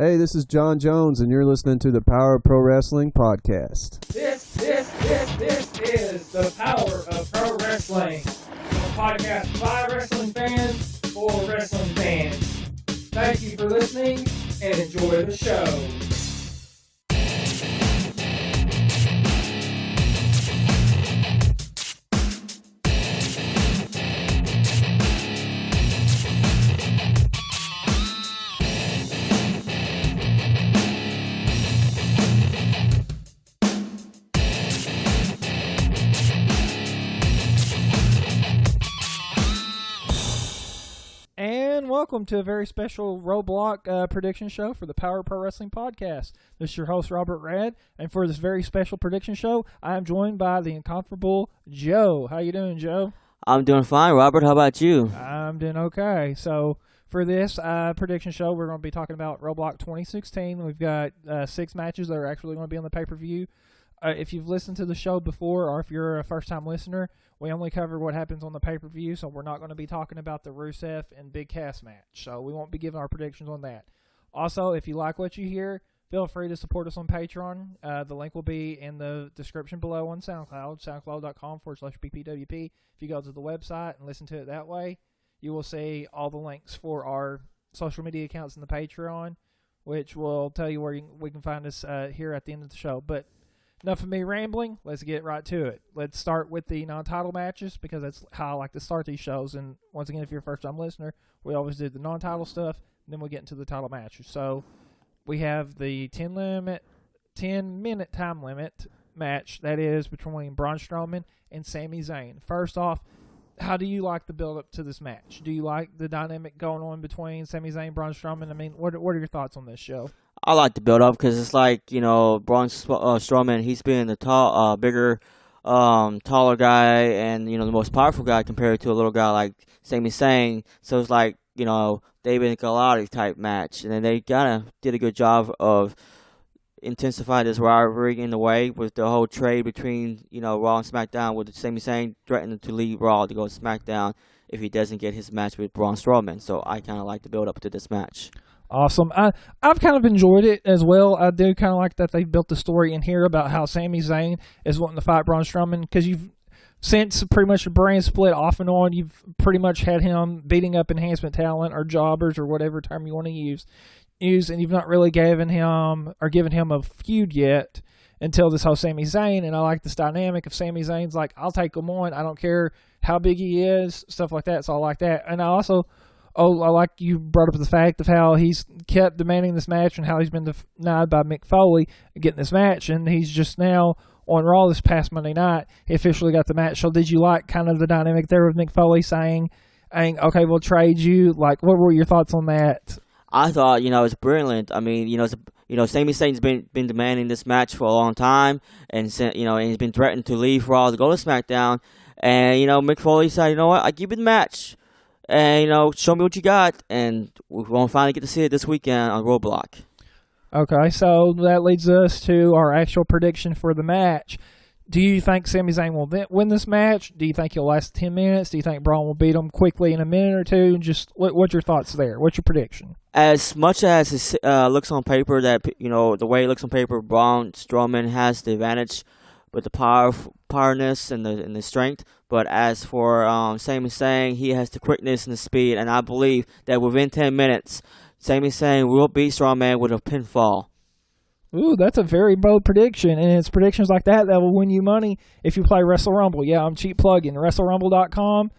Hey, this is John Jones, and you're listening to the Power of Pro Wrestling podcast. This is the Power of Pro Wrestling, a podcast by wrestling fans for wrestling fans. Thank you for listening, and enjoy the show. And welcome to a very special Roadblock prediction show for the Power Pro Wrestling podcast. This is your host, Robert Rad, and for this very special prediction show, I am joined by the incomparable Joe. How you doing, Joe? I'm doing fine, Robert. How about you? I'm doing okay. So for this prediction show, we're going to be talking about Roadblock 2016. We've got 6 matches that are actually going to be on the pay-per-view. If you've listened to the show before, or if you're a first-time listener, we only cover what happens on the pay-per-view, so we're not going to be talking about the Rusev and Big Cass match. So we won't be giving our predictions on that. Also, if you like what you hear, feel free to support us on Patreon. The link will be in the description below on SoundCloud, soundcloud.com/BPWP. If you go to the website and listen to it that way, you will see all the links for our social media accounts in the Patreon, which will tell you where we can find us here at the end of the show. But enough of me rambling. Let's get right to it. Let's start with the non-title matches because that's how I like to start these shows. And once again, if you're a first-time listener, we always do the non-title stuff, and then we get into the title matches. So we have the 10-minute time limit match that is between Braun Strowman and Sami Zayn. First off, how do you like the build-up to this match? Do you like the dynamic going on between Sami Zayn and Braun Strowman? I mean, what are your thoughts on this show? I like the build up because it's like, Braun Strowman, he's been the bigger, taller guy and, the most powerful guy compared to a little guy like Sami Zayn. So it's like, David and Goliath type match. And then they kind of did a good job of intensifying this rivalry in a way with the whole trade between, Raw and SmackDown, with Sami Zayn threatening to leave Raw to go to SmackDown if he doesn't get his match with Braun Strowman. So I kind of like the build up to this match. Awesome. I've kind of enjoyed it as well. I do kind of like that they've built the story in here about how Sami Zayn is wanting to fight Braun Strowman, because since pretty much the brand split off and on, you've pretty much had him beating up enhancement talent or jobbers or whatever term you want to use, and you've not really given him a feud yet until this whole Sami Zayn. And I like this dynamic of Sami Zayn's like, I'll take him on. I don't care how big he is, stuff like that. So I like that. And I like you brought up the fact of how he's kept demanding this match and how he's been denied by Mick Foley getting this match, and he's just now on Raw this past Monday night. He officially got the match. So did you like kind of the dynamic there with Mick Foley saying, okay, we'll trade you? Like, what were your thoughts on that? I thought, it's brilliant. I mean, Sami Zayn's been demanding this match for a long time, and and he's been threatening to leave Raw to go to SmackDown. And Mick Foley said, you know what, I give you the match. And, show me what you got, and we're going to finally get to see it this weekend on Roadblock. Okay, so that leads us to our actual prediction for the match. Do you think Sami Zayn will win this match? Do you think he'll last 10 minutes? Do you think Braun will beat him quickly in a minute or two? Just what's your thoughts there? What's your prediction? As much as it looks on paper that, the way it looks on paper, Braun Strowman has the advantage with the powerness and the strength. But as for Sami Zayn, he has the quickness and the speed, and I believe that within 10 minutes, Sami Zayn will beat Strowman with a pinfall. Ooh, that's a very bold prediction, and it's predictions like that will win you money if you play Wrestle Rumble. Yeah, I'm cheap plugging, WrestleRumble.com.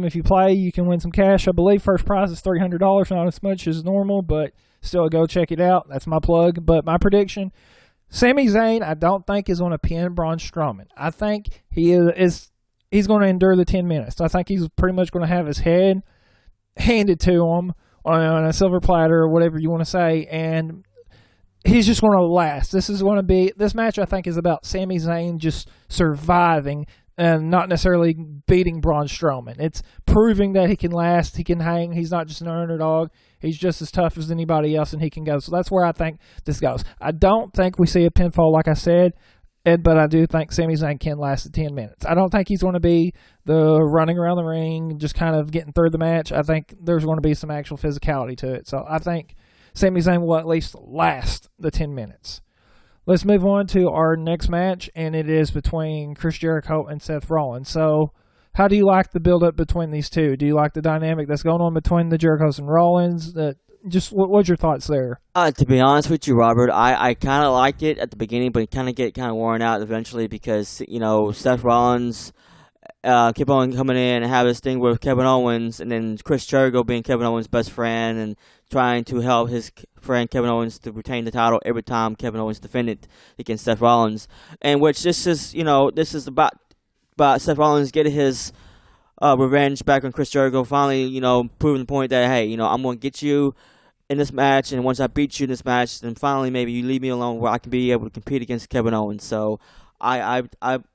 If you play, you can win some cash. I believe first prize is $300, not as much as normal, but still go check it out. That's my plug. But my prediction, Sami Zayn, I don't think is going to pin Braun Strowman. I think he's going to endure the 10 minutes. I think he's pretty much going to have his head handed to him on a silver platter or whatever you want to say, and he's just going to last. This match, I think, is about Sami Zayn just surviving and not necessarily beating Braun Strowman. It's proving that he can last, he can hang, he's not just an underdog, he's just as tough as anybody else, and he can go. So that's where I think this goes. I don't think we see a pinfall, like I said, but I do think Sami Zayn can last the 10 minutes. I don't think he's going to be the running around the ring, just kind of getting through the match. I think there's going to be some actual physicality to it. So I think Sami Zayn will at least last the 10 minutes. Let's move on to our next match, and it is between Chris Jericho and Seth Rollins. So, how do you like the build-up between these two? Do you like the dynamic that's going on between the Jerichos and Rollins? What's your thoughts there? To be honest with you, Robert, I kind of liked it at the beginning, but it kind of worn out eventually because, Seth Rollins kept on coming in and have this thing with Kevin Owens, and then Chris Jericho being Kevin Owens' best friend and trying to help his friend Kevin Owens to retain the title every time Kevin Owens defended against Seth Rollins. And which this is about Seth Rollins getting his revenge back on Chris Jericho, finally, proving the point that, hey, I'm going to get you in this match, and once I beat you in this match, then finally maybe you leave me alone where I can be able to compete against Kevin Owens. So I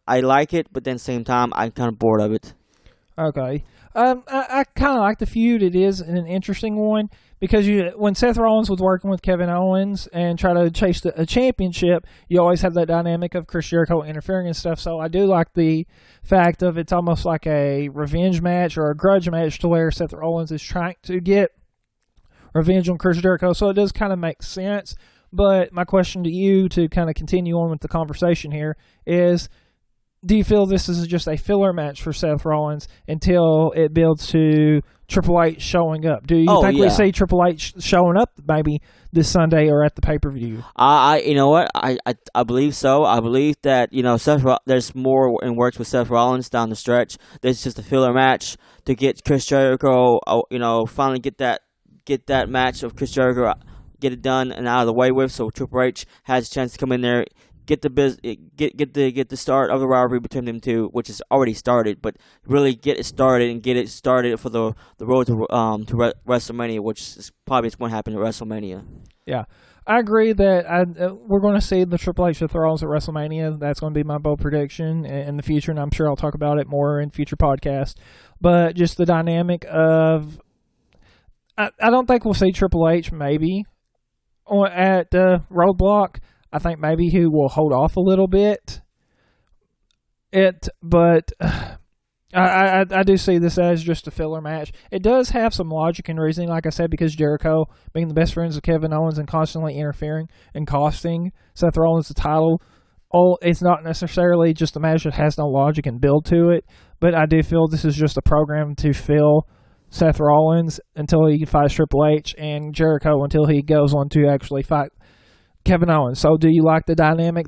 like it, but then at the same time, I'm kind of bored of it. Okay. I kind of like the feud. It is an interesting one because when Seth Rollins was working with Kevin Owens and try to chase a championship, you always have that dynamic of Chris Jericho interfering and stuff. So I do like the fact of it's almost like a revenge match or a grudge match to where Seth Rollins is trying to get revenge on Chris Jericho. So it does kind of make sense. But my question to you, to kind of continue on with the conversation here, is do you feel this is just a filler match for Seth Rollins until it builds to Triple H showing up? Do you think we see Triple H showing up maybe this Sunday or at the pay-per-view? You know what? I believe so. I believe that, there's more in works with Seth Rollins down the stretch. This is just a filler match to get Chris Jericho, finally get that match of Chris Jericho, get it done and out of the way with, so Triple H has a chance to come in there, get the start of the rivalry between them two, which is already started, but really get it started for the road to WrestleMania, which is probably going to happen at WrestleMania. Yeah, I agree that we're going to see the Triple H Seth Rollins at WrestleMania. That's going to be my bold prediction in the future, and I'm sure I'll talk about it more in future podcasts. But just the dynamic of, I don't think we'll see Triple H maybe at Roadblock. I think maybe he will hold off a little bit. But I do see this as just a filler match. It does have some logic and reasoning, like I said, because Jericho being the best friends of Kevin Owens and constantly interfering and costing Seth Rollins the title. It's not necessarily just a match that has no logic and build to it, but I do feel this is just a program to fill Seth Rollins until he fights Triple H, and Jericho until he goes on to actually fight Kevin Owens. So do you like the dynamic?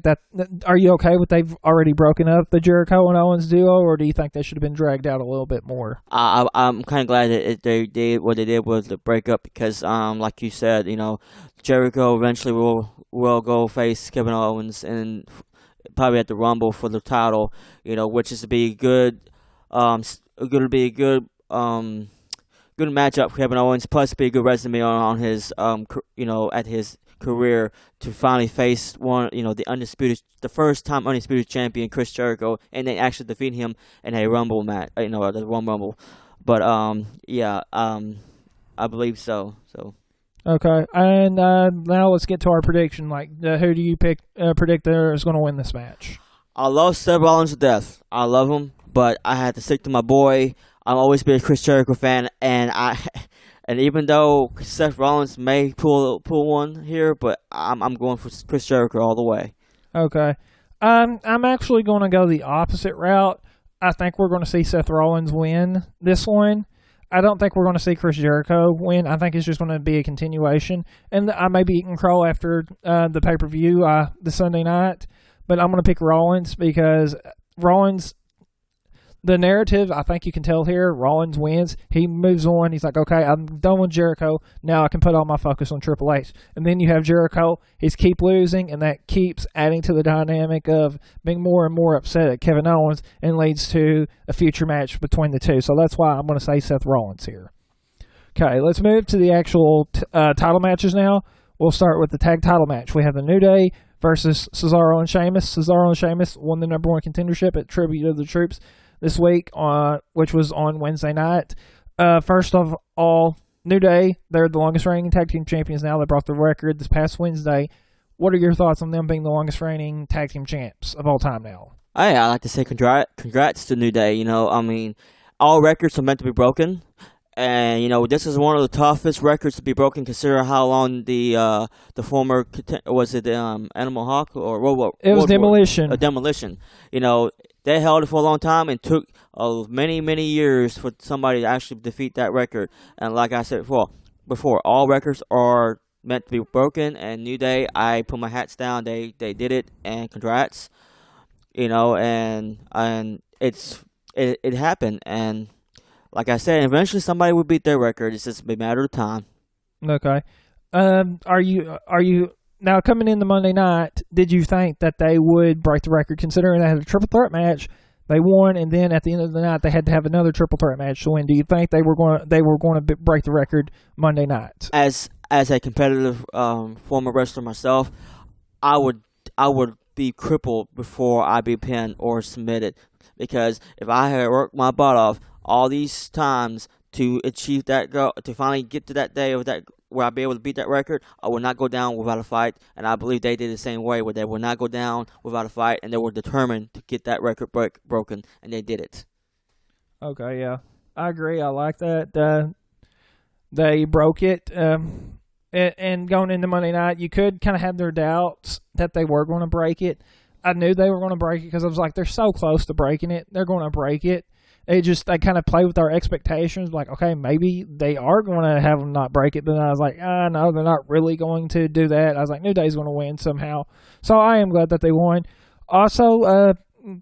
Are you okay with they've already broken up the Jericho and Owens duo, or do you think they should have been dragged out a little bit more? I'm kind of glad that they did what they did with the breakup because, like you said, Jericho eventually will go face Kevin Owens and probably at the Rumble for the title, which is to be good matchup for Kevin Owens, plus be a good resume on his at his career to finally face the first time undisputed champion Chris Jericho, and then actually defeat him in a Rumble match, the one Rumble. But I believe so. So okay, and now let's get to our prediction. Who do you predict is going to win this match? I love Seth Rollins to death. I love him, but I had to stick to my boy. I've always been a Chris Jericho fan, and even though Seth Rollins may pull one here, but I'm going for Chris Jericho all the way. Okay. I'm actually going to go the opposite route. I think we're going to see Seth Rollins win this one. I don't think we're going to see Chris Jericho win. I think it's just going to be a continuation. And I may be eating crow after the pay-per-view the Sunday night, but I'm going to pick Rollins because Rollins, the narrative, I think you can tell here, Rollins wins. He moves on. He's like, okay, I'm done with Jericho. Now I can put all my focus on Triple H. And then you have Jericho. He's keep losing, and that keeps adding to the dynamic of being more and more upset at Kevin Owens and leads to a future match between the two. So that's why I'm going to say Seth Rollins here. Okay, let's move to the actual title matches now. We'll start with the tag title match. We have the New Day versus Cesaro and Sheamus. Cesaro and Sheamus won the number one contendership at Tribute to the Troops this week, which was on Wednesday night. First of all, New Day, they're the longest reigning tag team champions now. They brought the record this past Wednesday. What are your thoughts on them being the longest reigning tag team champs of all time now? I'd like to say congrats to New Day. All records are meant to be broken. And this is one of the toughest records to be broken, considering how long the former was it Animal Hawk or It was Demolition. Demolition. They held it for a long time and took many years for somebody to actually defeat that record. And like I said before, all records are meant to be broken. And New Day, I put my hats down. They did it, and congrats. And it happened. And like I said, eventually somebody will beat their record. It's just a matter of time. Okay. Are you now coming into Monday night? Did you think that they would break the record, considering they had a triple threat match? They won, and then at the end of the night, they had to have another triple threat match to win. Do you think they were going to break the record Monday night? As a competitive former wrestler myself, I would be crippled before I be pinned or submitted, because if I had worked my butt off all these times to achieve that goal, to finally get to that day of that where I'd be able to beat that record, I would not go down without a fight. And I believe they did the same way, where they would not go down without a fight, and they were determined to get that record broken, and they did it. Okay, yeah, I agree. I like that. They broke it. And going into Monday night, you could kind of have their doubts that they were going to break it. I knew they were going to break it because I was like, they're so close to breaking it. They're going to break it. They kind of play with our expectations. Like, okay, maybe they are going to have them not break it. But then I was like, no, they're not really going to do that. I was like, New Day's going to win somehow. So I am glad that they won. Also,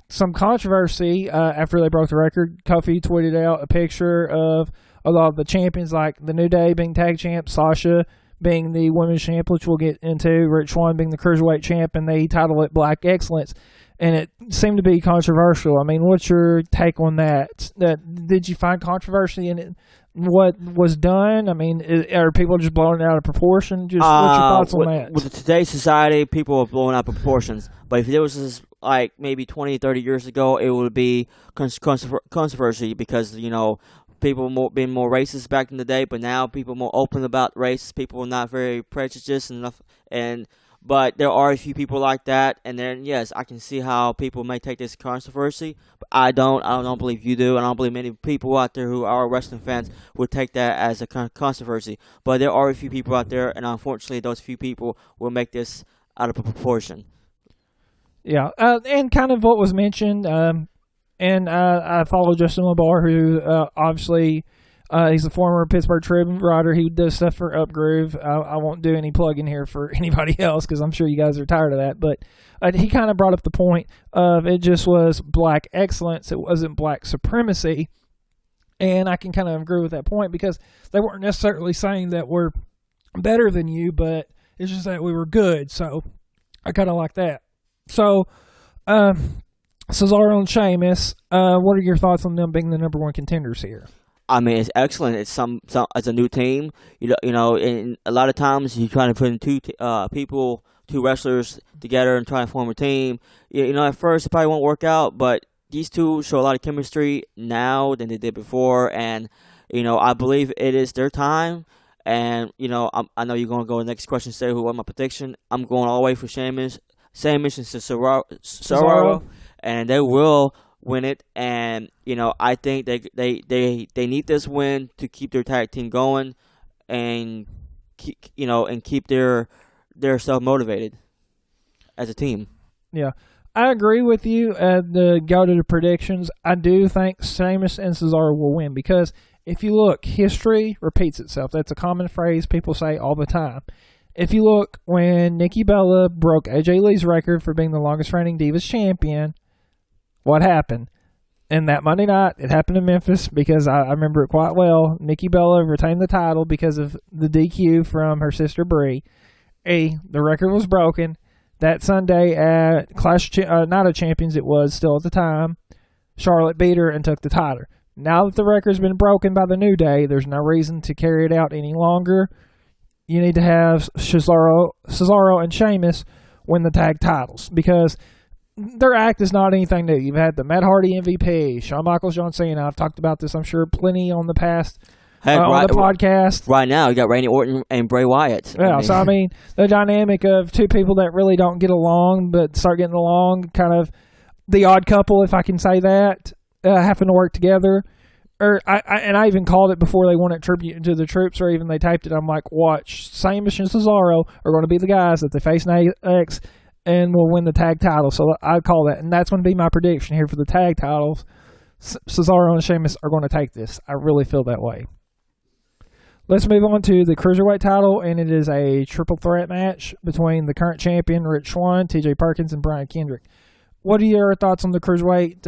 some controversy after they broke the record. Kofi tweeted out a picture of a lot of the champions, like the New Day being tag champ, Sasha being the women's champ, which we'll get into, Rich Swann being the cruiserweight champ, and they titled it Black Excellence. And it seemed to be controversial. I mean, what's your take on that? Did you find controversy in it? What was done? I mean, are people just blowing it out of proportion? Just what's your thoughts on that? With today's society, people are blowing out proportions. But if there was this, like maybe 20, 30 years ago, it would be controversy because, people being more racist back in the day. But now people are more open about race. People are not very prejudiced But there are a few people like that, and then yes, I can see how people may take this controversy. But I don't believe you do. I don't believe many people out there who are wrestling fans would take that as a controversy. But there are a few people out there, and unfortunately, those few people will make this out of proportion. Yeah, and kind of what was mentioned. And I follow Justin LaBar, who obviously. He's a former Pittsburgh Tribune writer. He does stuff for Upgroove. I won't do any plugging here for anybody else because I'm sure you guys are tired of that. But he kind of brought up the point of it just was black excellence. It wasn't black supremacy. And I can kind of agree with that point because they weren't necessarily saying that we're better than you, but it's just that we were good. So I kind of like that. So Cesaro and Sheamus, what are your thoughts on them being the number one contenders here? I mean, it's excellent. It's some as a new team, and a lot of times you're trying to put in two wrestlers together and try to form a team. At first it probably won't work out, but these two show a lot of chemistry now than they did before, and I believe it is their time. And I know you're gonna go to the next question, say who won my prediction. I'm going all the way for Sheamus and Cesaro, and they will win it, and I think they need this win to keep their tag team going, and keep their self motivated as a team. Yeah, I agree with you. To go to the predictions, I do think Sheamus and Cesaro will win because if you look, history repeats itself. That's a common phrase people say all the time. If you look, when Nikki Bella broke AJ Lee's record for being the longest reigning Divas champion, what happened? And that Monday night, it happened in Memphis because I remember it quite well. Nikki Bella retained the title because of the DQ from her sister Brie. The record was broken. That Sunday at Night of Champions, it was still at the time, Charlotte beat her and took the title. Now that the record's been broken by the New Day, there's no reason to carry it out any longer. You need to have Cesaro and Sheamus win the tag titles because their act is not anything new. You've had the Matt Hardy MVP, Shawn Michaels, John Cena. I've talked about this, I'm sure, plenty on the past on the podcast. Right now, you got Randy Orton and Bray Wyatt. Yeah, so the dynamic of two people that really don't get along but start getting along, kind of the odd couple, if I can say that, having to work together. I even called it before they won it tribute to the troops, or even they taped it. I'm like, watch, Sheamus and Cesaro are going to be the guys that they face in AX and will win the tag title. So I call that, and that's going to be my prediction here for the tag titles. Cesaro and Sheamus are going to take this. I really feel that way. Let's move on to the Cruiserweight title, and it is a triple threat match between the current champion, Rich Swann, TJ Perkins, and Brian Kendrick. What are your thoughts on the Cruiserweight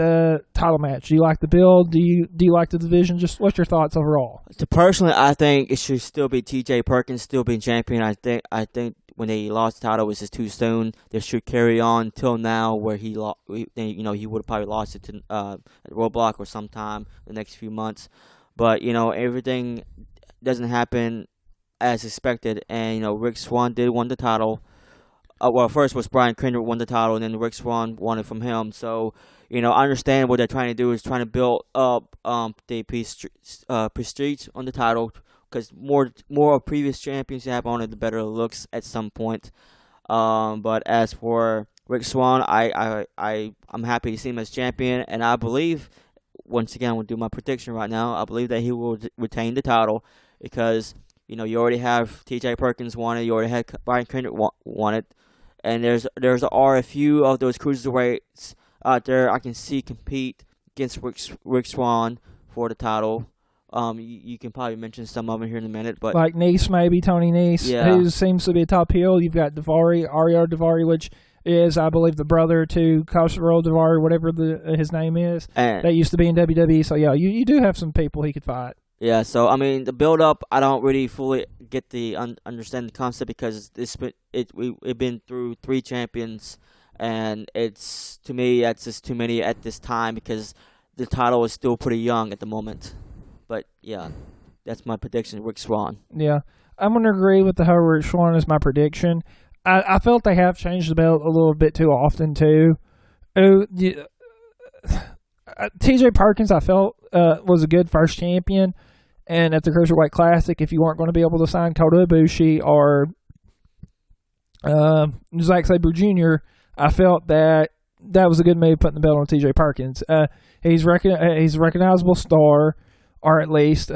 title match? Do you like the build? Do you like the division? Just what's your thoughts overall? Personally, I think it should still be TJ Perkins still being champion. I think when they lost the title, it was just too soon. They should carry on till now, where he would have probably lost it to at Roadblock or sometime the next few months. But everything doesn't happen as expected, and Rick Swann did win the title. Well, first was Brian Kendrick won the title, and then Rick Swann won it from him. So I understand what they're trying to do is trying to build up the prestige on the title, because more previous champions you have on it, the better it looks at some point. But as for Rick Swann, I'm happy to see him as champion, and I believe, once again, we'll do my prediction right now. I believe that he will retain the title, because you already have TJ Perkins won it, you already had Brian Kendrick won it, and there are a few of those cruiserweights out there I can see compete against Rick Swann for the title. You can probably mention some of them here in a minute, but like Nese, maybe Tony Nese, who seems to be a top heel. You've got Ariel Daivari, which is, I believe, the brother to Khosrow Daivari, whatever his name is. That used to be in WWE. So yeah, you do have some people he could fight. Yeah, so I mean the build up, I don't really fully get the understand the concept, because we've been through 3 champions, and to me that's just too many at this time, because the title is still pretty young at the moment. But yeah, that's my prediction, Rick Swann. Yeah, I'm gonna agree with the whole Rick Swann is my prediction. I felt they have changed the belt a little bit too often too. TJ Perkins, I felt was a good first champion. And at the Cruiserweight Classic, if you weren't going to be able to sign Kota Ibushi or Zack Sabre Jr., I felt that was a good move, putting the belt on TJ Perkins. He's a recognizable star, or at least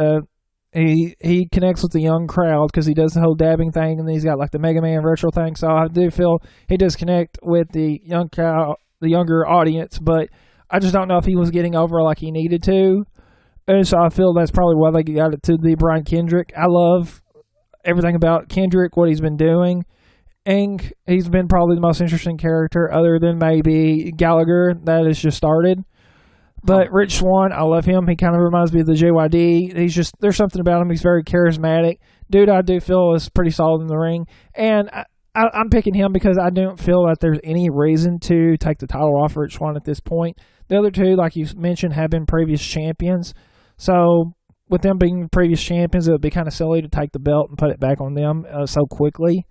he connects with the young crowd, because he does the whole dabbing thing, and then he's got like the Mega Man retro thing. So I do feel he does connect with the young crowd, the younger audience. But I just don't know if he was getting over like he needed to. And so I feel that's probably why they got it to the Brian Kendrick. I love everything about Kendrick, what he's been doing. And he's been probably the most interesting character, other than maybe Gallagher, that has just started. But Rich Swann, I love him. He kind of reminds me of the JYD. There's something about him. He's very charismatic. Dude, I do feel is pretty solid in the ring. And I'm picking him because I don't feel that there's any reason to take the title off Rich Swann at this point. The other two, like you mentioned, have been previous champions. So with them being previous champions, it would be kind of silly to take the belt and put it back on them so quickly.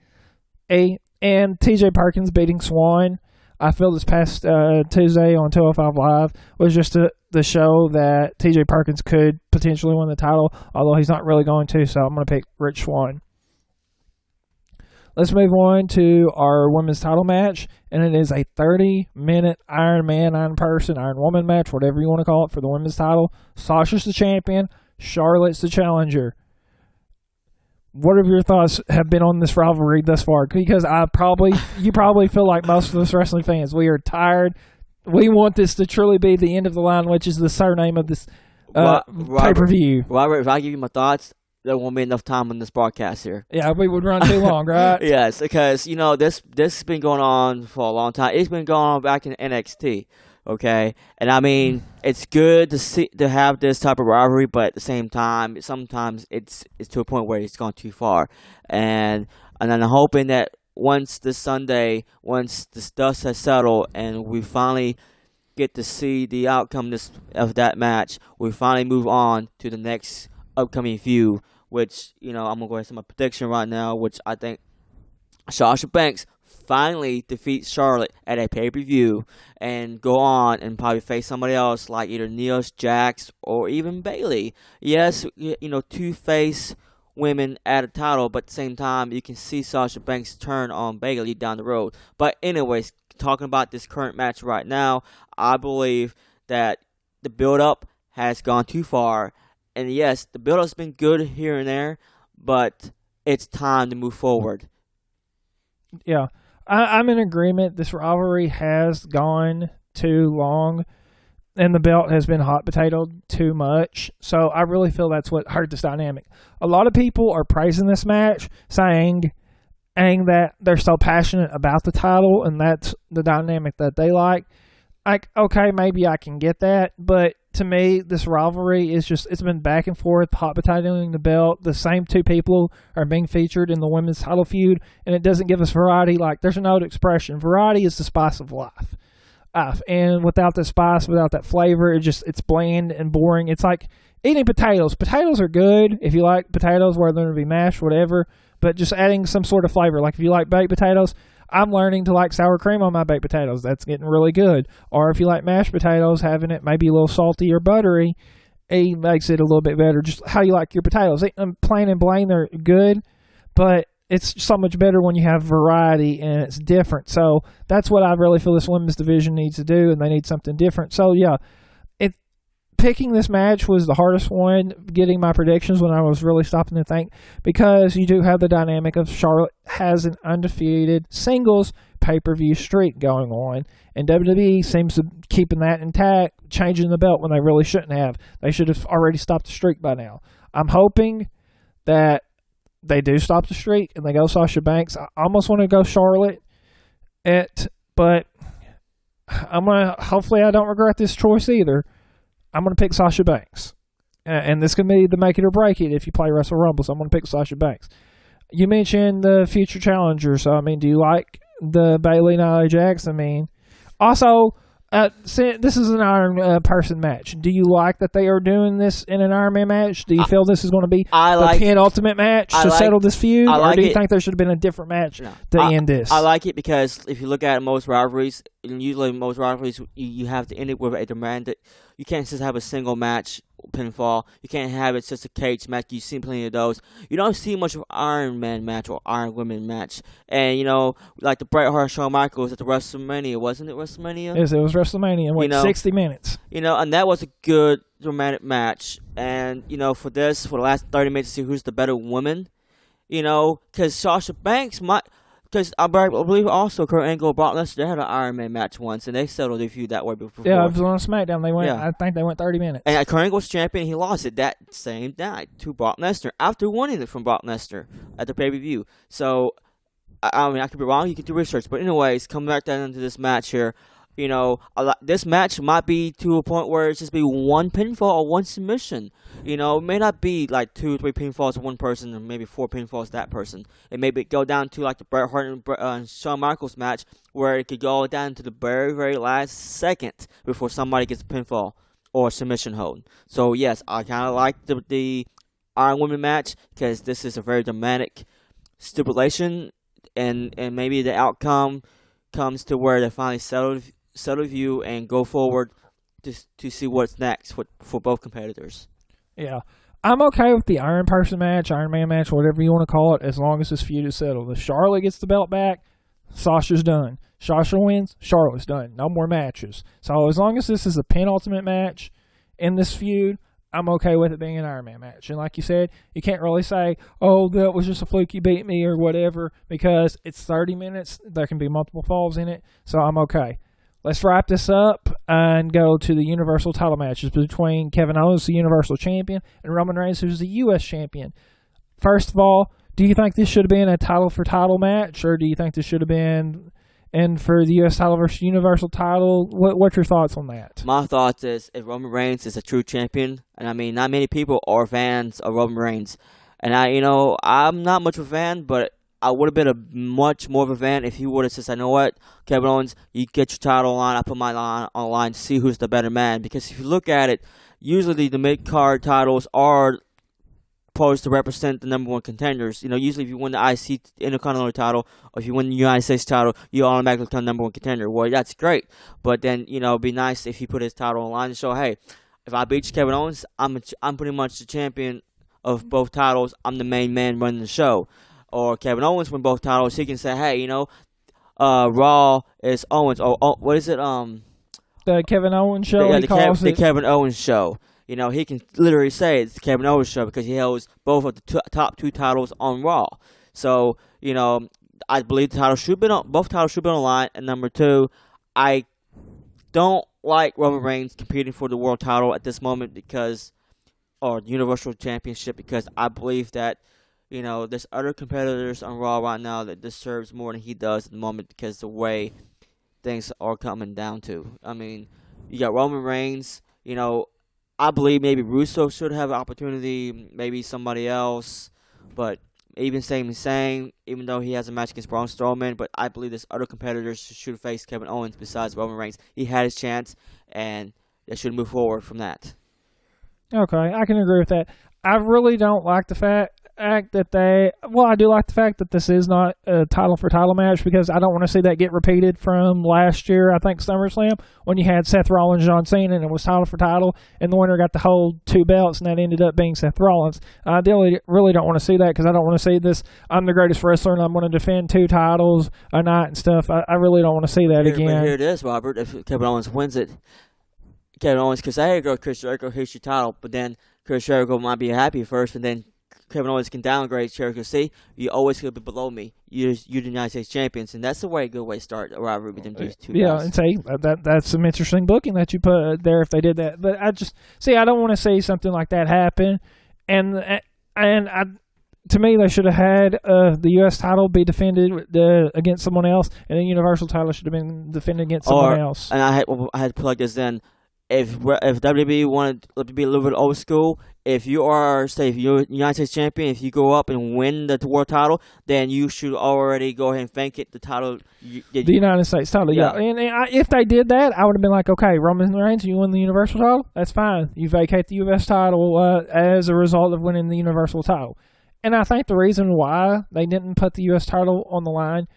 And TJ Perkins beating Swann, I feel this past Tuesday on 205 Live was just the show that TJ Perkins could potentially win the title, although he's not really going to, so I'm going to pick Rich Swann. Let's move on to our women's title match, and it is a 30-minute Iron Man, Iron Person, Iron Woman match, whatever you want to call it, for the women's title. Sasha's the champion. Charlotte's the challenger. What of your thoughts have been on this rivalry thus far? Because you probably feel like most of us wrestling fans, we are tired. We want this to truly be the end of the line, which is the surname of this pay-per-view. Robert, if I give you my thoughts, there won't be enough time on this broadcast here. Yeah, we would run too long, right? Yes, because this has been going on for a long time. It's been going on back in NXT, okay? And I mean, it's good to have this type of rivalry, but at the same time, sometimes it's to a point where it's gone too far. And I'm hoping that once this Sunday, once the dust has settled, and we finally get to see the outcome of that match, we finally move on to the next upcoming feud. Which, I'm going to go ahead and say my prediction right now, which I think Sasha Banks finally defeats Charlotte at a pay-per-view and go on and probably face somebody else like either Nia Jax or even Bayley. Yes, 2 face women at a title, but at the same time, you can see Sasha Banks turn on Bayley down the road. But anyways, talking about this current match right now, I believe that the build-up has gone too far. And yes, the build-up's been good here and there, but it's time to move forward. Yeah, I'm in agreement. This rivalry has gone too long, and the belt has been hot potatoed too much. So I really feel that's what hurt this dynamic. A lot of people are praising this match, saying that they're so passionate about the title, and that's the dynamic that they like. Like, okay, maybe I can get that, but to me, this rivalry is just, it's been back and forth, hot potatoing the belt. The same two people are being featured in the women's title feud, and it doesn't give us variety. Like, there's an old expression, variety is the spice of life. And without the spice, without that flavor, it's bland and boring. It's like eating potatoes. Potatoes are good if you like potatoes, whether they're to be mashed, whatever, but just adding some sort of flavor. Like if you like baked potatoes, I'm learning to like sour cream on my baked potatoes. That's getting really good. Or if you like mashed potatoes, having it maybe a little salty or buttery, it makes it a little bit better. Just how you like your potatoes. Plain and plain, they're good, but it's so much better when you have variety and it's different. So that's what I really feel this women's division needs to do, and they need something different. So yeah, picking this match was the hardest one, getting my predictions when I was really stopping to think, because you do have the dynamic of Charlotte has an undefeated singles pay-per-view streak going on, and WWE seems to be keeping that intact, changing the belt when they really shouldn't have. They should have already stopped the streak by now. I'm hoping that they do stop the streak and they go Sasha Banks. I almost want to go Charlotte, but hopefully I don't regret this choice either. I'm going to pick Sasha Banks. And this can be the make it or break it if you play Wrestle Rumble, so I'm going to pick Sasha Banks. You mentioned the future challengers, so, I mean, do you like the Bayley Nia Jax? I mean, also, this is an Iron Person match. Do you like that they are doing this in an Iron Man match? Do you feel this is going to be the penultimate match to settle this feud? Or do you think there should have been a different match to end this? I like it because if you look at most rivalries, and usually most rivalries, you have to end it with a demanded. You can't just have a single match pinfall. You can't have it just a cage match. You've seen plenty of those. You don't see much of Iron Man match or Iron Women match. And, like the Bret Hart Shawn Michaels at the WrestleMania. Wasn't it WrestleMania? Yes, it was WrestleMania. Wait, 60 minutes. And that was a good dramatic match. And, for the last 30 minutes to see who's the better woman, because Sasha Banks might... Because I believe also Kurt Angle and Brock Lesnar, they had an Iron Man match once, and they settled the feud that way before. Yeah, it was on SmackDown. I think they went 30 minutes. And Kurt Angle was champion, he lost it that same night to Brock Lesnar after winning it from Brock Lesnar at the pay-per-view. So, I mean, I could be wrong, you can do research. But anyways, coming back down into this match here, this match might be to a point where it's just be one pinfall or one submission. It may not be like 2 or 3 pinfalls to one person and maybe 4 pinfalls to that person. It may go down to like the Bret Hart and Shawn Michaels match where it could go down to the very, very last second before somebody gets a pinfall or a submission hold. So yes, I kind of like the Iron Women match because this is a very dramatic stipulation, and maybe the outcome comes to where they finally settle view and go forward to see what's next for both competitors. Yeah. I'm okay with the Iron Person match, Iron Man match, whatever you want to call it, as long as this feud is settled. If Charlotte gets the belt back, Sasha's done. Sasha wins, Charlotte's done. No more matches. So as long as this is a penultimate match in this feud, I'm okay with it being an Iron Man match. And like you said, you can't really say, oh, that was just a fluke, you beat me or whatever, because it's 30 minutes. There can be multiple falls in it, so I'm okay. Let's wrap this up and go to the Universal title matches between Kevin Owens, the Universal Champion, and Roman Reigns, who's the U.S. Champion. First of all, do you think this should have been a title-for-title match, or do you think this should have been for the U.S. title versus Universal title? What's your thoughts on that? My thoughts is if Roman Reigns is a true champion, and I mean, not many people are fans of Roman Reigns, and I'm not much of a fan, but I would have been a much more of a fan if he would have said, you know what, Kevin Owens, you get your title on, I put my line on the line to see who's the better man. Because if you look at it, usually the mid-card titles are supposed to represent the number one contenders. Usually if you win the IC Intercontinental title, or if you win the United States title, you automatically become number one contender. Well, that's great. But then, it'd be nice if he put his title on the line to show, hey, if I beat Kevin Owens, I'm pretty much the champion of both titles. I'm the main man running the show. Or Kevin Owens win both titles, he can say, hey, Raw is Owens. What is it? The Kevin Owens show. The Kevin Owens show. he can literally say it's Kevin Owens' show because he holds both of the top 2 titles on Raw. So, I believe both titles should be on the line. And number 2, I don't like Roman Reigns competing for the world title at this moment or Universal Championship, because I believe that, there's other competitors on Raw right now that deserves more than he does at the moment because the way things are coming down to. I mean, you got Roman Reigns, I believe maybe Russo should have an opportunity, maybe somebody else, but even Sami Zayn, even though he has a match against Braun Strowman, but I believe there's other competitors who should face Kevin Owens besides Roman Reigns. He had his chance, and they should move forward from that. Okay, I can agree with that. I really don't like the fact that I do like the fact that this is not a title for title match, because I don't want to see that get repeated from last year, I think SummerSlam, when you had Seth Rollins, John Cena, and it was title for title, and the winner got to hold 2 belts, and that ended up being Seth Rollins. I really don't want to see that, because I don't want to see this, I'm the greatest wrestler, and I'm going to defend 2 titles a night and stuff. I really don't want to see that again. But here it is, Robert. If Kevin Owens wins it, Kevin Owens could say, hey, go Chris Jericho, here's your title, but then Chris Jericho might be happy first, and then Kevin Owens can downgrade Jericho. See, you always could be below me. You're the United States champions, and that's a good way to start a rivalry between these 2 guys. Yeah, and say that's some interesting booking that you put there if they did that. But I don't want to see something like that happen. And to me, they should have had the U.S. title be defended against someone else, and the Universal title should have been defended against someone else. And I had to put like this then. If WWE wanted to be a little bit old school, if you're United States champion, if you go up and win the world title, then you should already go ahead and vacate the title. The United States title, yeah. And if they did that, I would have been like, okay, Roman Reigns, you win the Universal title, that's fine. You vacate the U.S. title as a result of winning the Universal title. And I think the reason why they didn't put the U.S. title on the line,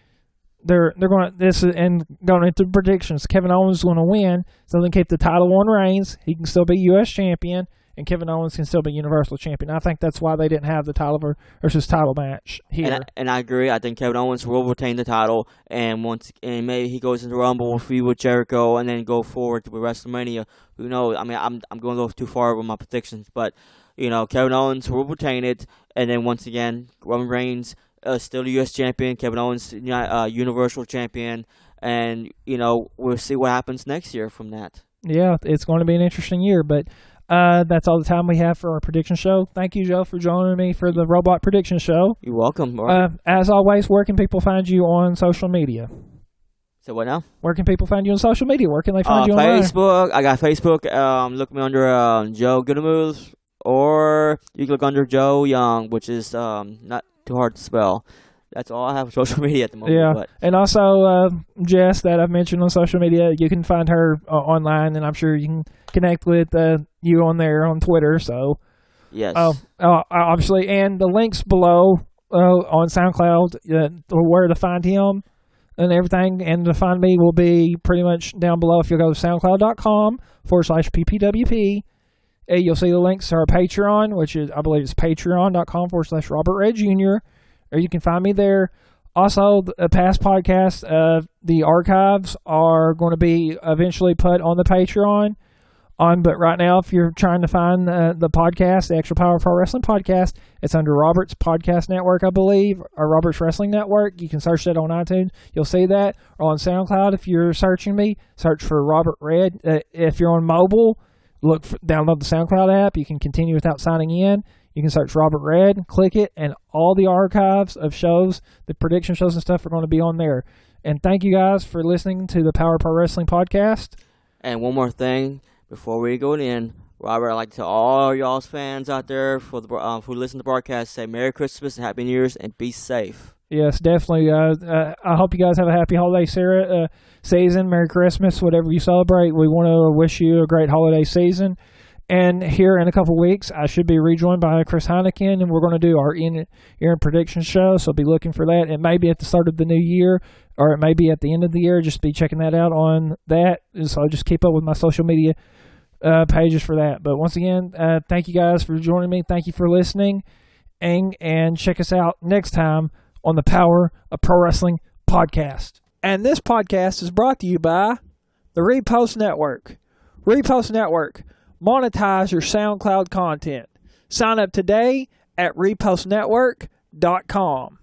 they're going into predictions. Kevin Owens is going to win, so they keep the title on Reigns. He can still be U.S. champion, and Kevin Owens can still be Universal champion. I think that's why they didn't have the title versus title match here. And I agree. I think Kevin Owens will retain the title, and maybe he goes into Rumble with Jericho, and then go forward to WrestleMania. Who knows? I mean, I'm going to go too far with my predictions, but Kevin Owens will retain it, and then once again, Roman Reigns. Still the U.S. champion, Kevin Owens, Universal champion, and, we'll see what happens next year from that. Yeah, it's going to be an interesting year, but that's all the time we have for our prediction show. Thank you, Joe, for joining me for the Roadblock prediction show. You're welcome. As always, where can people find you on social media? So what now? Where can people find you on social media? Where can they find you online? Facebook. I got Facebook. Look me under Joe Goodamoose, or you can look under Joe Young, which is not too hard to spell. That's all I have on social media at the moment. Yeah, but. And also Jess, that I've mentioned on social media, you can find her online, and I'm sure you can connect with you on there on Twitter. So yes, obviously, and the links below on SoundCloud, where to find him and everything, and to find me will be pretty much down below. If you go to SoundCloud.com/PPWP. You'll see the links to our Patreon, which is, I believe, it's patreon.com/Robert Red Jr., or you can find me there. Also, the past podcasts, the archives are going to be eventually put on the Patreon. But right now, if you're trying to find the podcast, the Extra Power Pro Wrestling Podcast, it's under Robert's Podcast Network, I believe, or Robert's Wrestling Network. You can search that on iTunes. You'll see that. Or on SoundCloud, if you're searching me, search for Robert Red. If you're on mobile, download the SoundCloud app. You can continue without signing in. You can search Robert Red, click it, and all the archives of shows, the prediction shows and stuff are going to be on there. And thank you guys for listening to the Power Pro Wrestling Podcast. And one more thing before we go in, Robert, I'd like to tell all y'all's fans out there who listen to the broadcast, say Merry Christmas and Happy New Year's, and be safe. Yes, definitely. I hope you guys have a happy holiday season. Merry Christmas, whatever you celebrate. We want to wish you a great holiday season. And here in a couple weeks, I should be rejoined by Chris Heineken, and we're going to do our year prediction show. So be looking for that. It may be at the start of the new year, or it may be at the end of the year. Just be checking that out on that. So just keep up with my social media pages for that. But once again, thank you guys for joining me. Thank you for listening, and check us out next time on the Power of Pro Wrestling Podcast. And this podcast is brought to you by the Repost Network. Repost Network, monetize your SoundCloud content. Sign up today at repostnetwork.com.